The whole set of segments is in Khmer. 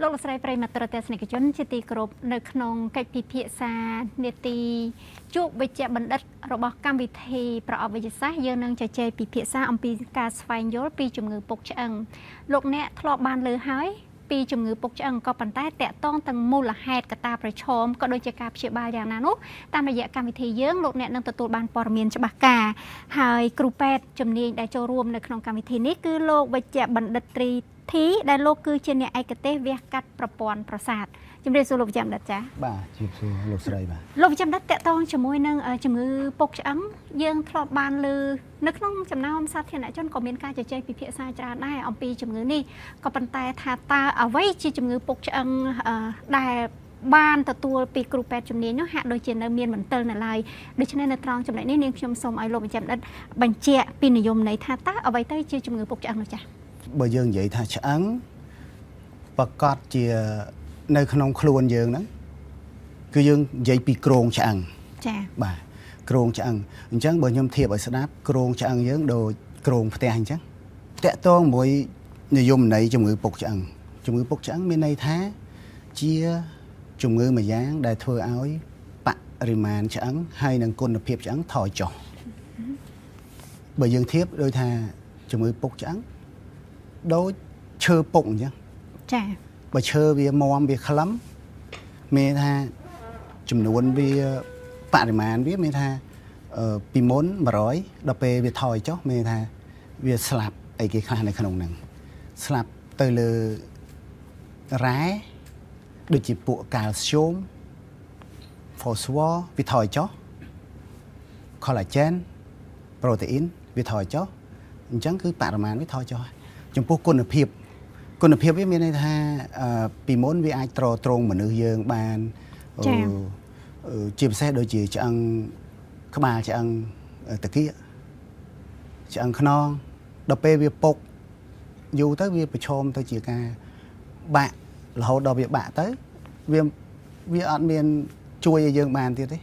លោកស្រីប្រិមត្តរទេសនិកជនជាទីគោរពនៅក្នុងកិច្ចពិភាក្សានេតិជួបវិជ្ជបណ្ឌិតរបស់កម្មវិធីប្រអប់វិទ្យាសាស្ត្រយើងនឹងជជែកពិភាក្សាអំពីការស្វែងយល់ពីជំងឺពុកឆ្អឹងលោកអ្នកធ្លាប់បានលើហើយពីជំងឺពុកឆ្អឹងក៏ប៉ុន្តែតកតងទាំងមូលហេតុកត្តាប្រឈមក៏ដូចជាការព្យាបាលយ៉ាងណានោះតាមរយៈកម្មវិធីយើងលោកអ្នកនឹងទទួលបានព័ត៌មានច្បាស់ការហើយគ្រូពេទ្យជំនាញដែលចូលរួមនៅក្នុងកម្មវិធីនេះគឺលោកវិជ្ជបណ្ឌិតត្រីធីដែលលោកគឺជាអ្នកឯកទេសវះកាត់ប្រព័ន្ធប្រសាទជំរាបសួរលោកវិជ្ជបណ្ឌិតចា៎បាទជំរាបសួរលោកស្រីបាទលោកវិជ្ជបណ្ឌិតតកតងជាមួយនឹងជំងឺពុកឆ្អឹងយើងធ្លាប់បានលើនៅក្នុងចំណោមសាធារណជនក៏មានការជជែកពិភាក្សាច្រើនដែរអំពីជំងឺនេះក៏ប៉ុន្តែថាតើអ្វីជាជំងឺពុកឆ្អឹងដែលបានទទួលពីគ្រូពេទ្យជំនាញនោះហាក់ដូចជានៅមានមន្ទិលនៅឡើយដូច្នេះនៅត្រង់ចំណុចនេះនាងខ្ញុំសូមឲ្យលោកវិជ្ជបណ្ឌិតបញ្ជាក់ពីនិយមន័យថាតើអ្វីទៅជាជំងឺពុកឆ្អឹងនោះចា៎បើយើងនិយាយថាឆ្អឹងប្រកាសជានៅក្នុងខ្លួនយើងហ្នឹងគឺយើងនិយាយពីក្រងឆ្អឹងចា៎បាទក្រងឆ្អឹងអញ្ចឹងបើខ្ញុំធៀបឲ្យស្ដាប់ក្រងឆ្អឹងយើងដូចក្រងផ្ទះអញ្ចឹងតកតងមួយនិយមន័យជំងឺពុកឆ្អឹងជំងឺពុកឆ្អឹងមានន័យថាជាជំងឺមួយយ៉ាងដែលធ្វើឲ្យបរិមាណឆ្អឹងហើយនិងគុណភាពឆ្អឹងថយចុះបើយើងធៀបដូចថាជំងឺពុកឆ្អឹងដូចឈើពុកអញ្ចឹងចា៎បើឈើវាមមវាខ្លឹមមានថាចំនួនវាបរិមាណវាមានថាពីមុន100ដល់ពេលវាថយចុះមានថាវាស្លាប់អីគេខ្លះនៅក្នុងហ្នឹងស្លាប់ទៅលើរ៉ែដូចជាពួកកាល់ស្យូមផូស្វ័រវាថយចុះ collagen protein វាថយចុះអញ្ចឹងគឺបរិមាណវាថយចុះចំពោះគុណភាពវាមានន័យថាពីមុនវាអាចទ្រង់មនុស្សយើងបានជាពិសេសដូចជាឆ្អឹងក្បាលឆ្អឹងតាគៀកឆ្អឹងខ្នងដល់ពេលវាពុកយូរទៅវាប្រឈមទៅជាការបាក់រហូតដល់វាបាក់ទៅវាអត់មានជួយឲ្យយើងបានទៀតទេ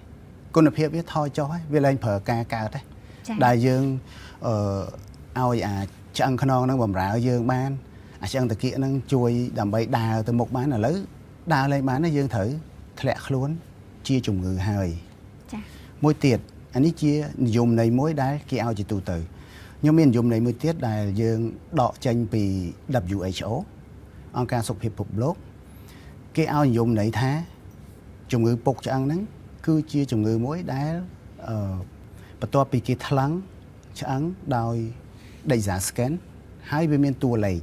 គុណភាពវាថយចុះហើយវាលែងប្រើការកើតទេដែលយើងឲ្យអាចឆ្អឹងខ្នងហ្នឹងបំរើយើងបានឆ្អឹងតាគៀកហ្នឹងជួយដើម្បីដើរទៅមុខបានឥឡូវដើរលេងបានហើយយើងត្រូវធ្លាក់ខ្លួនជាជំងឺហើយចា៎មួយទៀតអានេះជានិយមន័យមួយដែលគេឲ្យជាទូទៅខ្ញុំមាននិយមន័យមួយទៀតដែលយើងដកចេញពី WHO អង្គការសុខភាពពិភពលោកគេឲ្យនិយមន័យថាជំងឺពុកឆ្អឹងហ្នឹងគឺជាជំងឺមួយដែលបន្ទាប់ពីគេថ្លឹងឆ្អឹងដោយ DEXA scan ហើយវាមានតួលេខ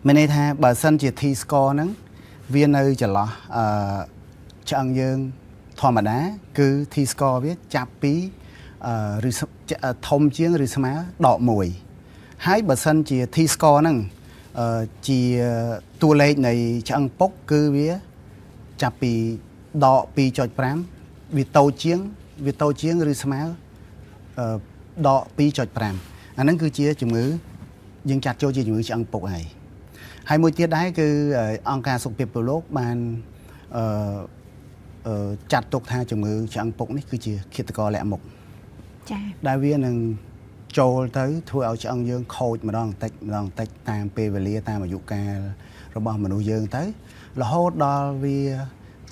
មានន័យថាបើសិនជា T score ហ្នឹងវានៅចន្លោះឆ្អឹងយើងធម្មតាគឺ T score វាចាប់ពីឬធំជាងឬស្មើដក1ហើយបើសិនជា T score ហ្នឹងជាតួលេខនៃឆ្អឹងពុកគឺវាចាប់ពីដក 2.5 វាតូចជាងឬស្មើដក 2.5 អាហ្នឹងគឺជាជំងឺយើងចាត់ចូលជាជំងឺឆ្អឹងពុកហើយមួយទៀតដែរគឺអង្គការសុខភាពពិភពលោកបានចាត់ទុកថាជំងឺឆ្អឹងពុកនេះគឺជាឃាតករលាក់មុខចា៎ដែលវានឹងចូលទៅធ្វើឲ្យឆ្អឹងយើងខូចម្ដងបន្តិចតាមពេលវេលាតាមអាយុកាលរបស់មនុស្សយើងទៅរហូតដល់វា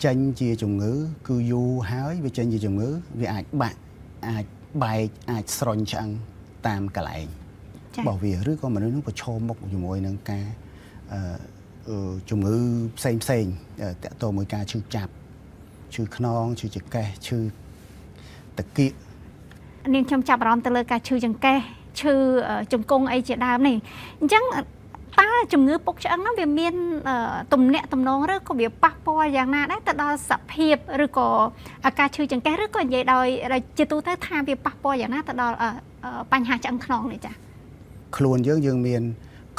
ចេញជាជំងឺគឺយូរហើយវាចេញជាជំងឺវាអាចបាក់អាចបែកអាចស្រញ់ឆ្អឹងតាមកន្លែងរបស់វាឬក៏មនុស្សនឹងប្រឈមមុខជាមួយនឹងការជំងឺផ្សេងតាក់ទងមួយការឈឺចាប់ឈឺខ្នងឈឺចង្កេះឈឺតាគៀកនាងខ្ញុំចាប់អារម្មណ៍ទៅលើការឈឺចង្កេះឈឺជង្គង់អីជាដើមនេះអញ្ចឹងតើជំងឺពុកឆ្អឹងហ្នឹងវាមានទំនាក់ទំនងឬក៏វាប៉ះពាល់យ៉ាងណាដែរទៅដល់សភាពឬក៏ការឈឺចង្កេះឬក៏និយាយដោយជាទូទៅថាវាប៉ះពាល់យ៉ាងណាទៅដល់បញ្ហាឆ្អឹងខ្នងនេះចា៎ខ្លួនយើងមាន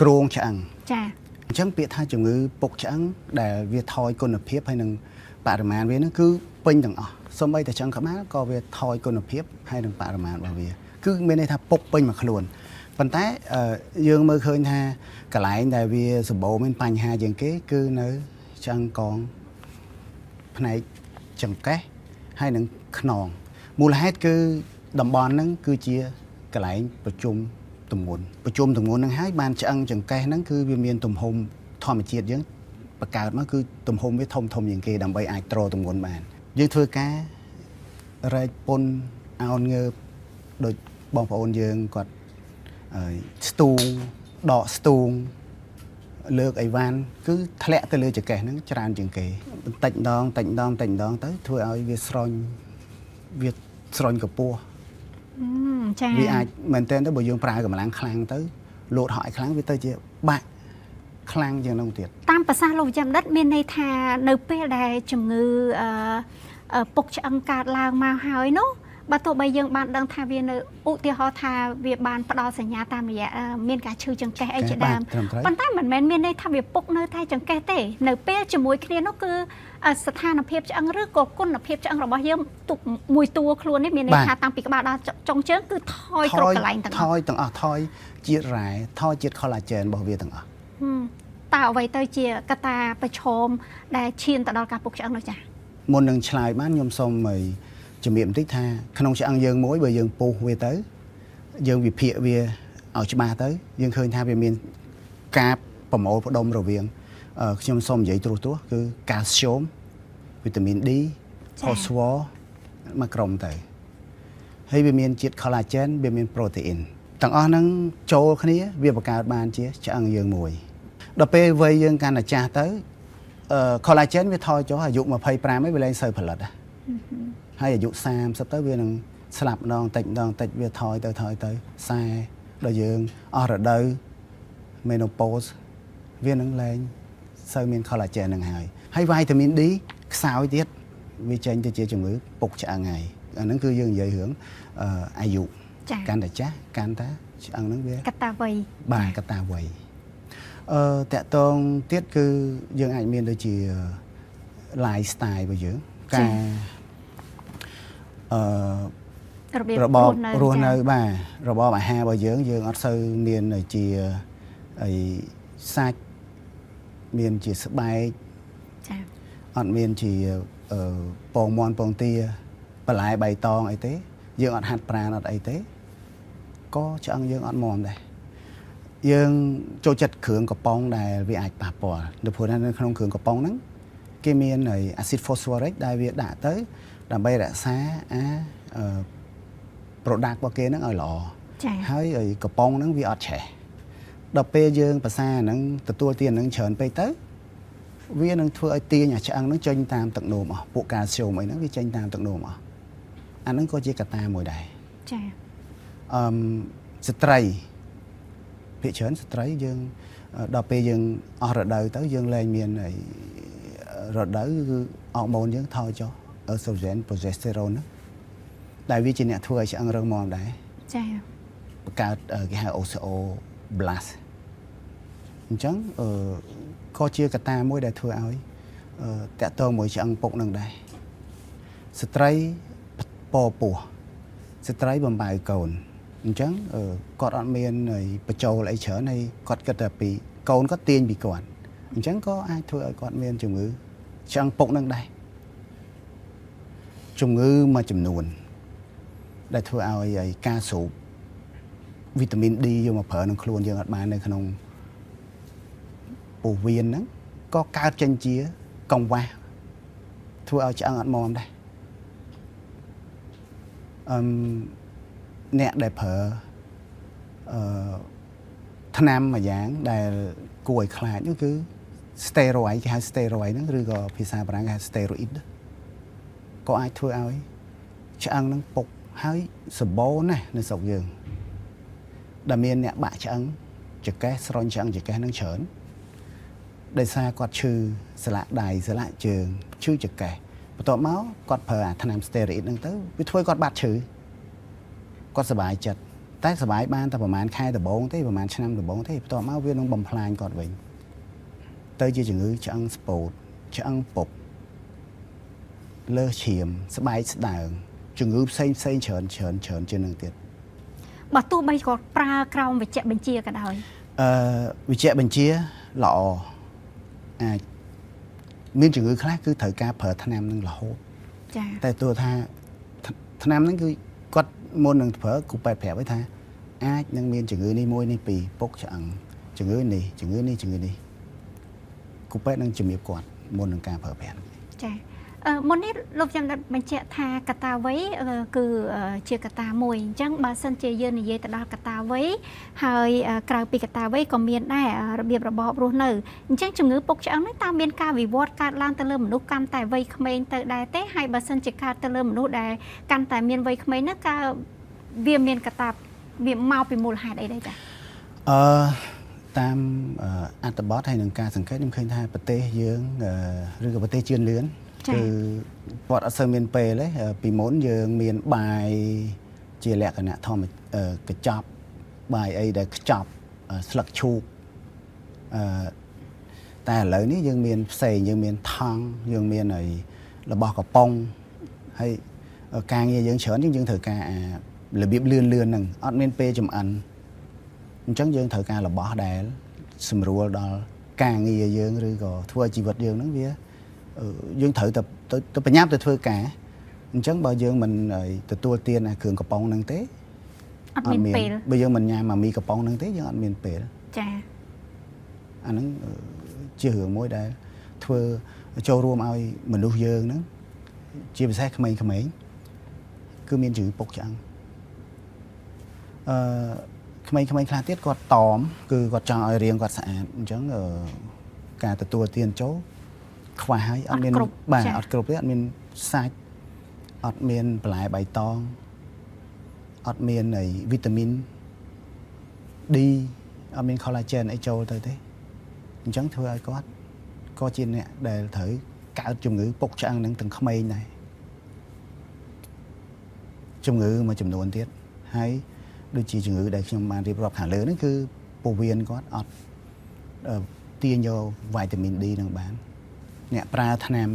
ក្រងឆ្អឹងចា៎អញ្ចឹងពាក្យថាជំងឺពុកឆ្អឹងដែលវាថយគុណភាពហើយនឹងបរិមាណវានឹងគឺពេញទាំងអស់សូម្បីតែឆ្អឹងក្បាលក៏វាថយគុណភាពហើយនឹងបរិមាណរបស់វាគឺមានន័យថាពុកពេញមួយខ្លួនប៉ុន្តែយើងមើលឃើញថាកន្លែងដែលវាសម្បូរមានបញ្ហាជាងគេគឺនៅឆ្អឹងកងផ្នែកចង្កេះហើយនឹងខ្នងមូលហេតុគឺតំបន់ហ្នឹងគឺជាកន្លែងប្រជុំទម្ងន់ហ្នឹងហើយបានឆ្អឹងចង្កេះហ្នឹងគឺវាមានទំហំធម្មជាតិយើង ប បង្កើតមកគឺទំហំវាធំជាងគេដើម្បីអាចត្រទម្ងន់បានយើងធ្វើការរែកពុនអោនងើបដូចបងប្អូនយើងគាត់ស្ទូងដកស្ទូងលើកអីវ៉ាន់គឺធ្លាក់ទៅលើចង្កេះហ្នឹងច្រើនជាងគេបន្តិចម្ដងទៅធ្វើឲ្យវាស្រន់កពស់ចា៎វាអាចមែនតើទៅបើយើងប្រើកម្លាំងខ្លាំងទៅលោតហក់ឲ្យខ្លាំងវាទៅជាបាក់ខ្លាំងជាងនោះទៀតតាមប្រសាសន៍លោកចាំដិតមានន័យថានៅពេលដែលជំងឺពុកឆ្អឹងកើតឡើងមកហើយនោះបើទោះបីយើងបានដឹងថាវានៅឧទាហរណ៍ថាវាបានផ្ដល់សញ្ញាតាមរយៈមានការឈឺចង្កេះអីជាដើមប៉ុន្តែមិនមែនមានន័យថាវាពុកនៅតែចង្កេះទេនៅពេលជាមួយគ្នានោះគឺស្ថានភាពឆ្អឹងឬក៏គុណភាពឆ្អឹងរបស់យើងទុកមួយតួខ្លួននេះមានន័យថាតាំងពីក្បាលដល់ចុងជើងគឺថយគ្រប់កន្លែងទាំងអស់ថយជាតិរ៉ែថយជាតិ collagen របស់វាទាំងអស់តើអ្វីទៅជាកត្តាប្រឈមដែលឈានទៅដល់ការពុកឆ្អឹងនោះចា៎មុននឹងឆ្លើយបានខ្ញុំសូមជំរាបបន្តិចថាក្នុងឆ្អឹងយើងមួយបើយើងពុះវាទៅយើងវិភាគវាឲ្យច្បាស់ទៅយើងឃើញថាវាមានការប្រមូលផ្ដុំរវាងខ្ញុំសូមនិយាយត្រួសគឺកាល់ស្យូមវីតាមីន D ផូស្វ័រមួយក្រុមទៅហើយវាមានជាតិ collagen វាមាន protein ទាំងអស់ហ្នឹងចូលគ្នាវាបង្កើតបានជាឆ្អឹងយើងមួយដល់ពេលវ័យយើងកាន់តែចាស់ទៅ collagen វាថយចុះអាយុ25ហើយវាលែងសូវផលិតហើយអាយុ30ទៅវានឹងស្លាប់ម្ដងតិចវាថយទៅ40ដល់យើងអស់រដូវ menopause វានឹងលែងសូវមាន collagen នឹងហើយវីតាមីន D ខ្សោយទៀតវាចេញទៅជាជំងឺពុកឆ្អឹងហើយអាហ្នឹងគឺយើងនិយាយរឿងអាយុកាន់តែចាស់កាន់តែឆ្អឹងហ្នឹងវាកត្តាវ័យបាទកត្តាវ័យតកតងទៀតគឺយើងអាចមានដូចជា lifestyle របស់យើងការរបបរស់នៅបាទរបបអាហាររបស់យើងអត់សូវមានជាអីសាច់មានជាស្បែកចាអត់មានជាពងមាន់ពងទាបន្លែបៃតងអីទេយើងអត់ហាត់ប្រាណអត់អីទេក៏ឆ្អឹងយើងអត់មាំដែរយើងចូលចិត្តគ្រឿងកំប៉ុងដែលវាអាចប៉ះពាល់នៅព្រោះនៅក្នុងគ្រឿងកំប៉ុងហ្នឹងគេមានអាស៊ីតហ្វូស្វ័រិកដែលវាដាក់ទៅដើម្បីរក្សាproduct របស់គេហ្នឹងឲ្យល្អហើយកំប៉ុងហ្នឹងវាអត់ឆេះដល់ពេលយើងភាសាហ្នឹងទទួលទានហ្នឹងច្រើនពេកទៅវានឹងធ្វើឲ្យទាញអាឆ្អឹងហ្នឹងចេញតាមទឹកនោមអស់ពួកកាល់ស្យូមអីហ្នឹងវាចេញតាមទឹកនោមអស់អាហ្នឹងក៏ជាកត្តាមួយដែរចាស្ត្រីភាគច្រើនស្ត្រីយើងដល់ពេលយើងអស់រដូវទៅយើងលែងមានរដូវគឺអរម៉ូនយើងថយចុះestrogen progesterone ហ្នឹងដែលវាជាអ្នកធ្វើឲ្យឆ្អឹងរឹងមាំដែរចា៎បង្កើតគេហៅ osteoblast អញ្ចឹងក៏ជាកត្តាមួយដែលធ្វើឲ្យតាក់ទងមួយឆ្អឹងពុកនឹងដែរស្ត្រីពពោះស្ត្រីបំបៅកូនអញ្ចឹងគាត់អត់មានបញ្ចូលអីច្រើនហើយគាត់គិតតែពីកូនគាត់ទាញពីគាត់អញ្ចឹងក៏អាចធ្វើឲ្យគាត់មានជំងឺឆ្អឹងពុកនឹងដែរជំងឺមួយចំនួនដែលធ្វើឲ្យការស្រូបវីតាមីន D យកមកប្រើក្នុងខ្លួនយើងអត់បាននៅក្នុងពោះវៀនហ្នឹងក៏កើតចេញជាកង្វះធ្វើឲ្យឆ្អឹងអត់មាំដែរអ្នកដែលប្រើថ្នាំមួយយ៉ាងដែលគួរឲ្យខ្លាចនោះគឺ steroid គេហៅ steroid ហ្នឹងឬក៏ភាសាបារាំងគេហៅ steroid ក៏អាចធ្វើឲ្យឆ្អឹងហ្នឹងពុកហើយសម្បូរណាស់នៅស្រុកយើងដែលមានអ្នកបាក់ឆ្អឹងចង្កេះស្រន់ឆ្អឹងចង្កេះហ្នឹងច្រើនដោយសារគាត់ឈឺស្លាកដៃស្លាកជើងឈឺចង្កេះបន្ទាប់មកគាត់ប្រើអាថ្នាំ steroid ហ្នឹងទៅវាធ្វើគាត់បាត់ឈឺគាត់សុបាយចិត្តតែសុបាយបានតែប្រហែលខែដំបូងទេប្រហែលឆ្នាំដំបូងទេបន្ទាប់មកវានឹងបំផ្លាញគាត់វិញទៅជាជំងឺឆ្អឹងស្ពោតឆ្អឹងពុកលើសឈាមស្បែកស្ដើងជំងឺផ្សេងច្រើនជាងនឹងទៀតបើទោះបីគាត់ប្រើក្រោមវិជ្ជបញ្ជាក៏ដោយវិជ្ជបញ្ជាល្អអាចមានជំងឺខ្លះគឺត្រូវការប្រើថ្នាំនឹងរហូតចាតែទោះថាថ្នាំហ្នឹងគឺគាត់មុននឹងប្រើគូពេទ្យប្រាប់ឲ្យថាអាចនឹងមានជំងឺនេះមួយនេះពីរពុកឆ្អឹងជំងឺនេះ គ្រូពេទ្យនឹងជំរាបគាត់មុននឹងការប្រើប្រាស់ ចាមុននេះលោកចាំបញ្ជាក់ថាកតាវ័យគឺជាកតាមួយអញ្ចឹងបើសិនជាយើងនិយាយទៅដល់កតាវ័យហើយក្រៅពីកតាវ័យក៏មានដែររបៀបរបបរស់នៅអញ្ចឹងជំងឺពុកឆ្អឹងនេះតើមានការវិវត្តកើតឡើងទៅលើមនុស្សកាន់តែវ័យក្មេងទៅដែរទេហើយបើសិនជាកើតទៅលើមនុស្សដែលកាន់តែមានវ័យក្មេងនោះក៏វាមានកតាវាមកពីមូលហេតុអីដែរចាតាមអត្ថបទហើយនឹងការសង្កេតខ្ញុំឃើញថាប្រទេសយើងឬក៏ប្រទេសជឿនលឿនគឺគាត់អត់សូវមានពេលទេពីមុនយើងមានបាយជាលក្ខណៈធម្មកញ្ចប់បាយអីដែលខ្ចប់ស្លឹកឈូកតែឥឡូវនេះយើងមានផ្សេងយើងមានថង់យើងមានអីរបស់កំប៉ុងហើយការងារយើងច្រើនយើងត្រូវការរបៀបលឿនហ្នឹងអត់មានពេលចំអិនអញ្ចឹងយើងត្រូវការរបស់ដែលសម្រួលដល់ការងារយើងឬក៏ធ្វើជីវិតយើងហ្នឹងវាយើងត្រូវទៅបញ្ញាប់ទៅធ្វើការអញ្ចឹងបើយើងមិនទទួលទានគ្រឿងកំប៉ុងហ្នឹងទេអត់មានពេលបើយើងមិនញ៉ាំអាមីកំប៉ុងហ្នឹងទេយើងអត់មានពេលចាអាហ្នឹងជារឿងមួយដែលធ្វើចូលរួមឲ្យមនុស្សយើងហ្នឹងជាពិសេសក្មេងៗគឺមានជំងឺពុកឆ្អឹងក្មេងៗខ្លះទៀតគាត់តមគឺគាត់ចង់ឲ្យរាងគាត់ស្អាតអញ្ចឹងការទទួលទានចូលខ្វះហើយអត់មានបាទអត់គ្រប់ទេអត់មានសាច់អត់មានបន្លែបៃតងអត់មានវីតាមីន D អត់មាន collagen អីចូលទៅទេអញ្ចឹងធ្វើឲ្យគាត់ក៏ជាអ្នកដែលត្រូវកើតជំងឺពុកឆ្អឹងនឹងទាំងក្មេងដែរជំងឺមួយចំនួនទៀតហើយដូចជាជំងឺដែលខ្ញុំបានរៀបរាប់ខាងលើហ្នឹងគឺពោះវៀនគាត់អត់ទាញយកវីតាមីន D នឹងបានអ្នកប្រើថ្នាំ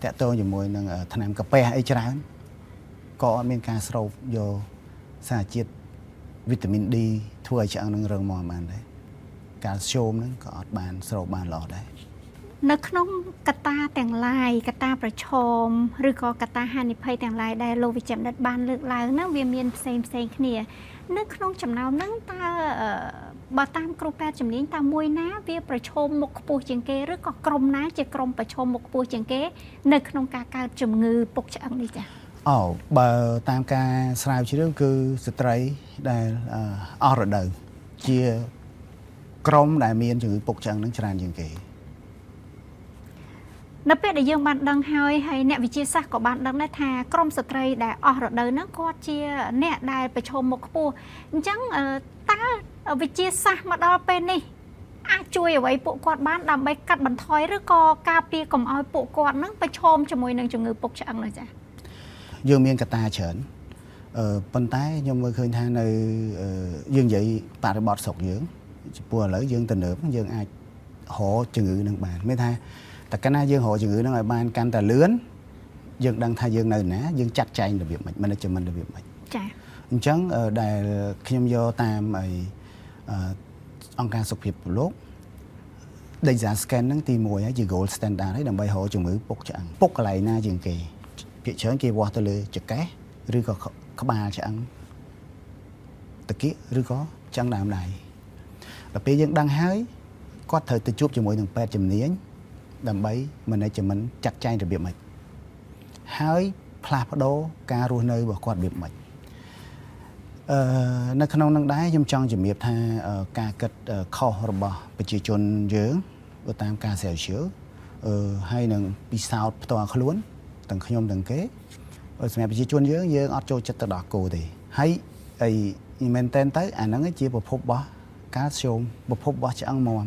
តាក់ទងជាមួយនឹងថ្នាំកាពះអីច្រើនក៏អត់មានការស្រូបយកសារជាតិវីតាមីន D ធ្វើឲ្យឆ្អឹងនឹងរឹងមាំបានដែរកាល់ស្យូមហ្នឹងក៏អត់បានស្រូបបានល្អដែរនៅក្នុងកត្តាទាំងឡាយកត្តាប្រឈមឬក៏កត្តាហានិភ័យទាំងឡាយដែលលោកវិជ្ជបណ្ឌិតបានលើកឡើងហ្នឹងវាមានផ្សេងគ្នានៅក្នុងចំណោមហ្នឹងតើបើតាមគ្រូពេទ្យជំនាញតើមួយណាវាប្រឈមមុខខ្ពស់ជាងគេឬក៏ក្រុមណាជាក្រុមប្រឈមមុខខ្ពស់ជាងគេនៅក្នុងការកើតជំងឺពុកឆ្អឹងនេះចា៎បើតាមការស្រាវជ្រាវគឺស្ត្រីដែលអស់រដូវជាក្រុមដែលមានជំងឺពុកឆ្អឹងនឹងច្រើនជាងគេនៅពេលដែលយើងបានដឹងហើយអ្នកវិទ្យាសាស្ត្រក៏បានដឹងដែរថាក្រុមស្ត្រីដែលអស់រដូវហ្នឹងគាត់ជាអ្នកដែលប្រឈមមុខខ្ពស់អញ្ចឹងតើវិទ្យាសាស្ត្រមកដល់ពេលនេះអាចជួយអ្វីពួកគាត់បានដើម្បីកាត់បន្ថយឬក៏ការពារកុំឲ្យពួកគាត់ហ្នឹងប្រឈមជាមួយនឹងជំងឺពុកឆ្អឹងនោះចា៎យើងមានកត្តាច្រើនប៉ុន្តែខ្ញុំមើលឃើញថានៅយើងនិយាយបរិបទស្រុកយើងចំពោះឥឡូវយើងទៅលើយើងអាចរកជំងឺនឹងបានមានថាតែកាលណាយើងរកជំងឺនឹងឲ្យបានកាន់តែលឿនយើងដឹងថាយើងនៅណាយើងចាត់ចែងរបៀបម៉េច management របៀបម៉េចចា៎អញ្ចឹងដែលខ្ញុំយកតាមអង្គការសុខភាពលោក Data scan ហ្នឹងទី1ហើយជា gold standard ហើយដើម្បីរកជំងឺពុកឆ្អឹងពុកកន្លែងណាជាងគេភាគច្រើនគេវាស់ទៅលើចង្កេះឬក៏ក្បាលឆ្អឹងតាគៀកឬក៏ឆ្អឹងដើមដៃដល់ពេលយើងដឹងហើយគាត់ត្រូវទៅជួបជាមួយនឹងពេទ្យជំនាញដើម្បី management ចាត់ចែងរបៀបម៉េចហើយផ្លាស់ប្ដូរការរស់នៅរបស់គាត់របៀបម៉េចនៅក្នុងនឹងដែរខ្ញុំចង់ជំរាបថាការគិតខុសរបស់ប្រជាជនយើងតាមការស្រាវជ្រាវហើយនឹងពិសោធន៍ផ្ទាល់ខ្លួនទាំងខ្ញុំទាំងគេសម្រាប់ប្រជាជនយើងអត់ចូលចិត្តទៅដល់គោទេហើយមែនតែនទៅអាហ្នឹងជាប្រភពរបស់កាល់ស្យូមប្រភពរបស់ឆ្អឹងមាំ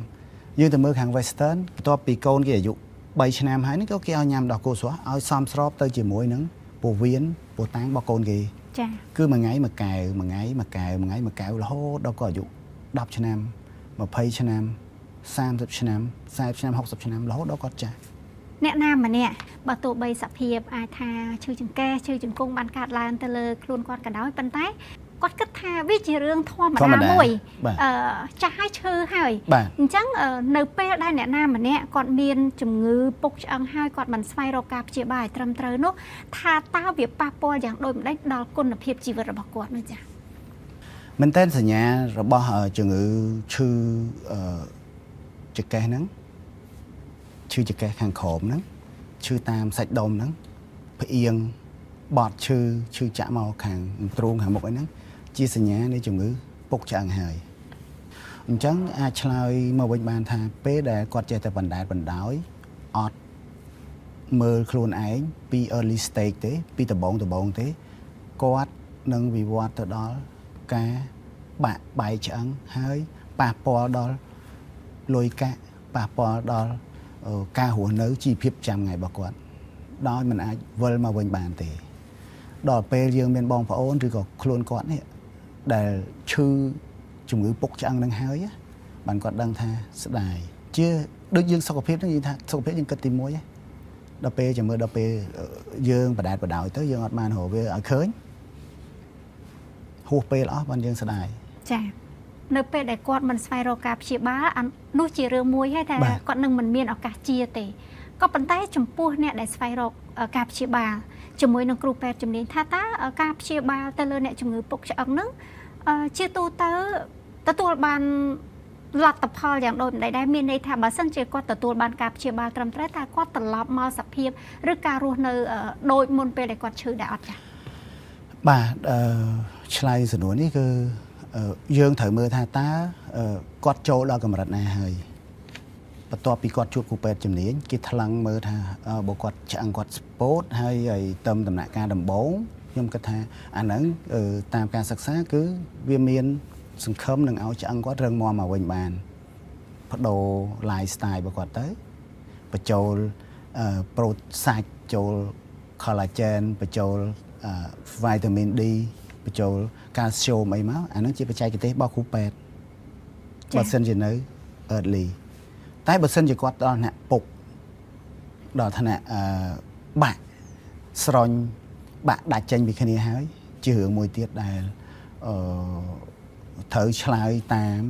យើងទៅមើលខាង Western បន្ទាប់ពីកូនគេអាយុ3ឆ្នាំហើយនេះក៏គេឲ្យញ៉ាំដល់គោស្រស់ឲ្យសមស្របទៅជាមួយនឹងពោះវៀនពោះតាំងរបស់កូនគេចា៎គឺមួយថ្ងៃមួយកែវមួយថ្ងៃមួយកែវរហូតដល់គាត់អាយុ10ឆ្នាំ20ឆ្នាំ30ឆ្នាំ40ឆ្នាំ60ឆ្នាំរហូតដល់គាត់ចាស់អ្នកណាម្នាក់បើទោះបីសភាពអាចថាឈឺចង្កេះឈឺជង្គង់បានកើតឡើងទៅលើខ្លួនគាត់ក៏ដោយប៉ុន្តែគាត់គិតថាវាជារឿងធម្មតាមួយចាស់ហើយឈឺហើយអញ្ចឹងនៅពេលដែលអ្នកណាម្នាក់គាត់មានជំងឺពុកឆ្អឹងហើយគាត់មិនស្វែងរកការព្យាបាលឲ្យត្រឹមត្រូវនោះថាតើវាប៉ះពាល់យ៉ាងដូចម្តេចដល់គុណភាពជីវិតរបស់គាត់នោះចា៎មែនតើសញ្ញារបស់ជំងឺឈឺចង្កេះហ្នឹង ឈឺចង្កេះខាងក្រោមហ្នឹងឈឺតាមសាច់ដុំហ្នឹងផ្អៀងបត់ឈឺចាក់មកខាងទ្រូងខាងមុខអីហ្នឹងជាសញ្ញានៃជំងឺពុកឆ្អឹងហើយអញ្ចឹងអាចឆ្លើយមកវិញបានថាពេលដែលគាត់ចេះតែបណ្ដែតបណ្ដោយអត់មើលខ្លួនឯងពី early stage ទេពីដំបូងទេគាត់នឹងវិវត្តទៅដល់ការបាក់បែកឆ្អឹងហើយប៉ះពាល់ដល់លុយកាក់ប៉ះពាល់ដល់ការរស់នៅជីវភាពប្រចាំថ្ងៃរបស់គាត់ដោយមិនអាចវិលមកវិញបានទេដល់ពេលយើងមានបងប្អូនឬក៏ខ្លួនគាត់នេះដែលឈឺជំងឺពុកឆ្អឹងនឹងហើយបានគាត់ដឹងថាស្ដាយជាដូចយើងសុខភាពហ្នឹងនិយាយថាសុខភាពយើងគិតទី1ដល់ពេលចាំមើលដល់ពេលយើងបដែតបដោយទៅយើងអត់បានរកវាឲ្យឃើញហួសពេលអស់បានយើងស្ដាយចានៅពេលដែលគាត់មិនស្វែងរកការព្យាបាលនោះជារឿងមួយហើយតែគាត់នឹងមិនមានឱកាសជាទេក៏ប៉ុន្តែចំពោះអ្នកដែលស្វែងរកការព្យាបាលជាមួយនឹងគ្រូពេទ្យជំនាញថាតើការព្យាបាលទៅលើអ្នកជំងឺពុកឆ្អឹងហ្នឹងជាទូទៅទទួលបានលទ្ធផលយ៉ាងដូចម្ដេចដែរមានន័យថាបើសិនជាគាត់ទទួលបានការព្យាបាលត្រឹមត្រូវតើគាត់ត្រឡប់មកសភាពឬការរស់នៅដូចមុនពេលដែលគាត់ឈឺដែរអត់ចា៎បាទឆ្លើយសំណួរនេះគឺយើងត្រូវមើលថាតើគាត់ចូលដល់កម្រិតណាហើយបន្ទាប់ពីគាត់ជួបគ្រូពេទ្យជំនាញគេថ្លឹងមើលថាបើគាត់ឆ្អឹងគាត់ស្ពោតហើយទៅដំណាក់កាលដំបូងខ្ញុំគិតថាអាហ្នឹងតាមការសិក្សាគឺវាមានសង្ឃឹមនឹងឲ្យឆ្អឹងគាត់រឹងមាំមកវិញបានបដូរ lifestyle របស់គាត់ទៅបញ្ចូលប្រូតសាច់ចូល collagen បញ្ចូលvitamin D បញ្ចូល calcium អីមកអាហ្នឹងជាបច្ចេកទេសរបស់គ្រូពេទ្យបើសិនជានៅ early តែបើសិនជាគាត់ដល់ថ្នាក់ពុកដល់ថ្នាក់បាក់ស្រញ់បាក់ដាច់ចេញពីគ្នាហើយជារឿងមួយទៀតដែលត្រូវឆ្លើយតាម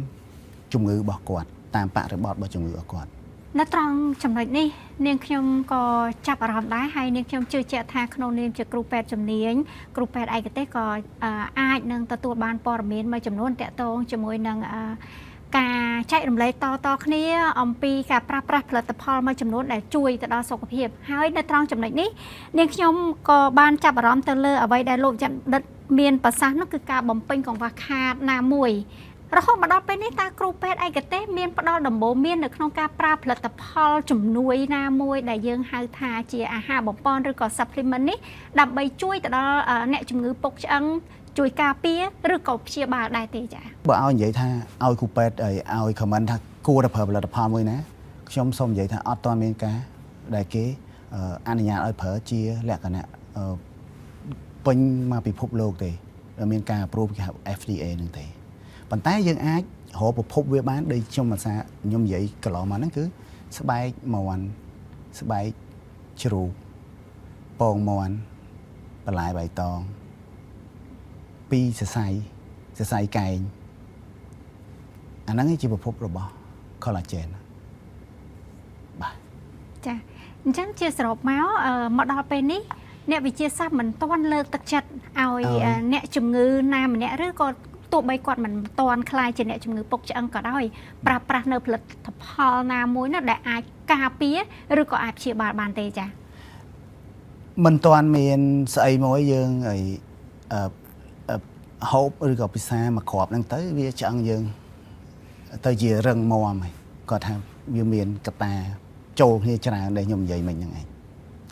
ជំងឺរបស់គាត់តាមបរិបទរបស់ជំងឺរបស់គាត់នៅត្រង់ចំណុចនេះនាងខ្ញុំក៏ចាប់អារម្មណ៍ដែរហើយនាងខ្ញុំជឿជាក់ថាក្នុងនាមជាគ្រូពេទ្យជំនាញគ្រូពេទ្យឯកទេសក៏អាចនឹងទទួលបានព័ត៌មានមួយចំនួនតាក់ទងជាមួយនឹងការចែករំលែកតគ្នាអំពីការប្រើប្រាស់ផលិតផលមួយចំនួនដែលជួយទៅដល់សុខភាពហើយនៅត្រង់ចំណុចនេះនាងខ្ញុំក៏បានចាប់អារម្មណ៍ទៅលើអ្វីដែលលោកចាន់ដិតមានប្រសាសន៍នោះគឺការបំពេញកង្វះខាតណាមួយរហូតមកដល់ពេលនេះតើគ្រូពេទ្យឯកទេសមានផ្ដល់ដំបូន្មាននៅក្នុងការប្រើផលិតផលជំនួយណាមួយដែលយើងហៅថាជាអាហារបំប៉នឬក៏ supplement នេះដើម្បីជួយទៅដល់អ្នកជំងឺពុកឆ្អឹងជួយការពារឬក៏ព្យាបាលដែរទេចា៎បើឲ្យនិយាយថាឲ្យគ្រូពេទ្យឲ្យ comment ថាគួរតែប្រើផលិតផលមួយណាខ្ញុំសូមនិយាយថាអត់ទាន់មានការដែលគេអនុញ្ញាតឲ្យប្រើជាលក្ខណៈពេញមកពិភពលោកទេមានការ approve គេហៅ FDA នឹងទេប៉ុន្តែយើងអាចរកប្រភពវាបានដូចខ្ញុំនិយាយកន្លងមកហ្នឹងគឺស្បែកមាន់ស្បែកជ្រូកពងមាន់បន្លែបៃតងពីសរសៃកែងអាហ្នឹងជាប្រភពរបស់ collagen បាទចាអញ្ចឹងជាសរុបមកដល់ពេលនេះអ្នកវិទ្យាសាស្ត្រមិនទាន់លើកទឹកចិត្តឲ្យអ្នកជំងឺណាម្នាក់ឬក៏ទោះបីគាត់មិនទាន់ខ្លាយជាអ្នកជំងឺពុកឆ្អឹងក៏ដោយប្រើប្រាស់នៅផលិតផលណាមួយនោះដែលអាចការពារឬក៏អាចព្យាបាលបានទេចាមិនទាន់មានស្អីមួយយើងហូបឬក៏ពិសាមកគ្រាប់ហ្នឹងទៅវាឆ្អឹងយើងទៅជារឹងមាំហើយគាត់ថាវាមានកត្តាចូលគ្នាច្រើនដែលខ្ញុំនិយាយមិញហ្នឹងឯង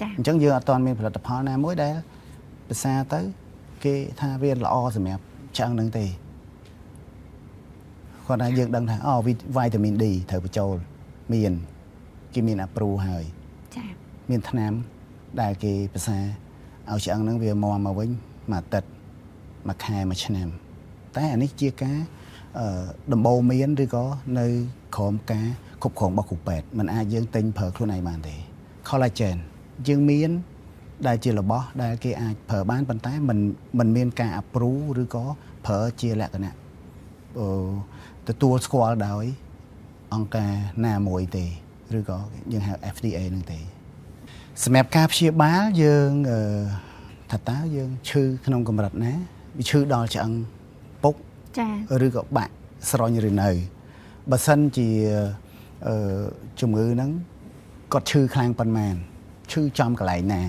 ចាអញ្ចឹងយើងអត់ទាន់មានផលិតផលណាមួយដែលពិសាទៅគេថាវាល្អសម្រាប់ឆ្អឹងហ្នឹងទេគាត់ថាយើងដឹងថាវីតាមីន D ត្រូវបញ្ចូលមានគេមាន approve ហើយចាមានថ្នាំដែលគេពិសាឲ្យឆ្អឹងហ្នឹងវាមាំមកវិញមួយអាទិត្យមួយខែមួយឆ្នាំតែអានេះជាការដំបូន្មានឬក៏នៅក្រោមការគ្រប់គ្រងរបស់គ្រូពេទ្យមិនអាចយើងទិញប្រើខ្លួនឯងបានទេ collagen យើងមានដែលជារបស់ដែលគេអាចប្រើបានប៉ុន្តែមិនមានការ approve ឬក៏ប្រើជាលក្ខណៈទទួលស្គាល់ដោយអង្គការណាមួយទេឬក៏យើងហៅ FDA នឹងទេសម្រាប់ការព្យាបាលយើងថាតើយើងឈឺក្នុងកម្រិតណាវាឈឺដល់ឆ្អឹងពុកចាឬក៏បាក់ស្រញ់ឬនៅបើសិនជាជំងឺហ្នឹង គាត់ឈឺខ្លាំងប៉ុន្មានឈឺចំកន្លែងណា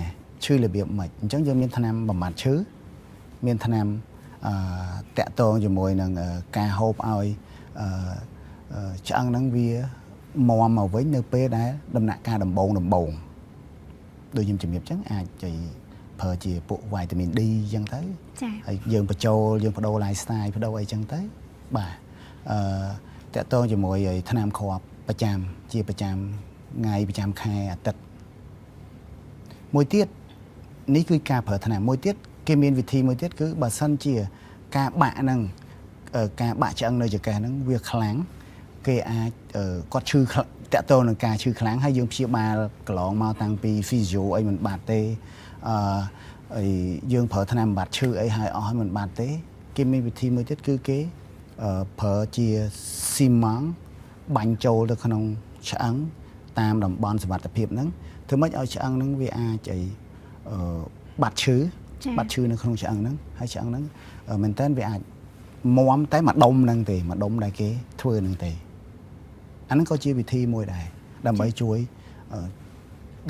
ឈឺរបៀបម៉េចអញ្ចឹងយើងមានថ្នាំបំបត្តិឈឺមានថ្នាំតាក់ទងជាមួយនឹងការហូបឲ្យឆ្អឹងហ្នឹងវាមាំមកវិញនៅពេលដែលដំណាក់កាលដំបូងដូចខ្ញុំជំរាបអញ្ចឹងអាចប្រើជាពួកវីតាមីន D អញ្ចឹងទៅហើយយើងបញ្ចូលយើងបដូរ lifestyle បដូរអីអញ្ចឹងទៅបាទតាក់ទងជាមួយថ្នាំគ្រាប់ប្រចាំជាប្រចាំថ្ងៃប្រចាំខែអាទិត្យមួយទៀតនេះគឺការប្រើថ្នាំមួយទៀតគេមានវិធីមួយទៀតគឺបើសិនជាការបាក់ហ្នឹងការបាក់ឆ្អឹងនៅចង្កេះហ្នឹងវាខ្លាំងគេអាចគាត់ឈឺតាក់ទងនឹងការឈឺខ្លាំងហើយយើងព្យាបាលកន្លងមកតាំងពី physio អីមិនបាត់ទេយើងប្រើថ្នាំបំបត្តិឈឺអីហើយអស់ហើយមិនបាត់ទេគេមានវិធីមួយទៀតគឺគេប្រើជាស៊ីម៉ង់បាញ់ចូលទៅក្នុងឆ្អឹងតាមតំបន់សុវត្ថិភាពហ្នឹងធ្វើម៉េចឲ្យឆ្អឹងហ្នឹងវាអាចបាត់ឈឺនៅក្នុងឆ្អឹងហ្នឹងហើយឆ្អឹងហ្នឹងមែនតើវាអាចមាំតែមួយដុំហ្នឹងទេមួយដុំដែលគេធ្វើហ្នឹងទេអាហ្នឹងក៏ជាវិធីមួយដែរដើម្បីជួយ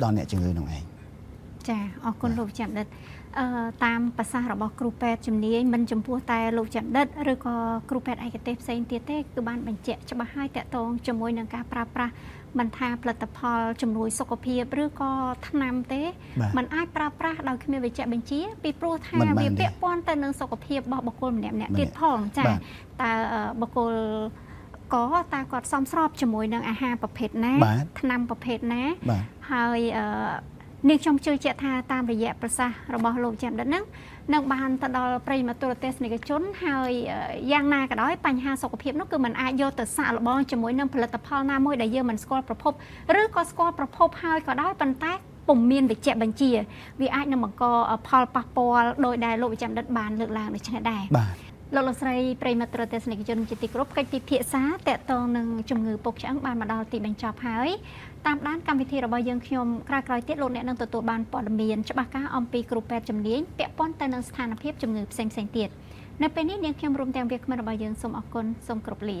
ដល់អ្នកជំងឺនោះឯងចាអរគុណលោកចាំដិតតាមប្រសាសន៍របស់គ្រូពេទ្យជំនាញមិនចំពោះតែលោកចាំដិតឬក៏គ្រូពេទ្យឯកទេសផ្សេងទៀតទេគឺបានបញ្ជាក់ច្បាស់ហើយតកតងជាមួយនឹងការប្រើប្រាស់មិនថាផលិតផលជំនួយសុខភាពឬក៏ថ្នាំទេมันអាចប្រើប្រាស់ដោយគ្មានវេជ្ជបញ្ជាពីព្រោះថាវាពាក់ព័ន្ធទៅនឹងសុខភាពរបស់បុគ្គលម្នាក់ទៀតផងចាតើបុគ្គលក៏តើគាត់សមស្របជាមួយនឹងអាហារប្រភេទណាថ្នាំប្រភេទណាហើយនេះខ្ញុំជឿជាក់ថាតាមរយៈប្រសាសន៍របស់លោកចាំដិតហ្នឹងនឹងបានទៅដល់ប្រិយមិត្តទូរទស្សនិកជនហើយយ៉ាងណាក៏ដោយបញ្ហាសុខភាពនោះគឺมันអាចយកទៅសាកល្បងជាមួយនឹងផលិតផលណាមួយដែលយើងមិនស្គាល់ប្រភពឬក៏ស្គាល់ប្រភពហើយក៏ដោយប៉ុន្តែពុំមានវេជ្ជបញ្ជាវាអាចនឹងបង្កផលប៉ះពាល់ដោយដែលលោកចាំដិតបានលើកឡើងដូចនេះដែរលោកស្រីប្រិយមិត្តទូរទស្សនិកជនជាទីគោរពកិច្ចពិភាក្សាតកតងនឹងជំងឺពុកឆ្អឹងបានមកដល់ទីបញ្ចប់ហើយតាមដានកម្មវិធីរបស់យើងខ្ញុំក្រោយៗទៀតលោកអ្នកនឹងទទួលបានព័ត៌មានច្បាស់ការអំពីគ្រូពេទ្យជំនាញពាក់ព័ន្ធទៅនឹងស្ថានភាពជំងឺផ្សេងៗទៀតនៅពេលនេះនាងខ្ញុំរួមទាំងវាគ្មិនរបស់យើងសូមអរគុណសូមគោរពលា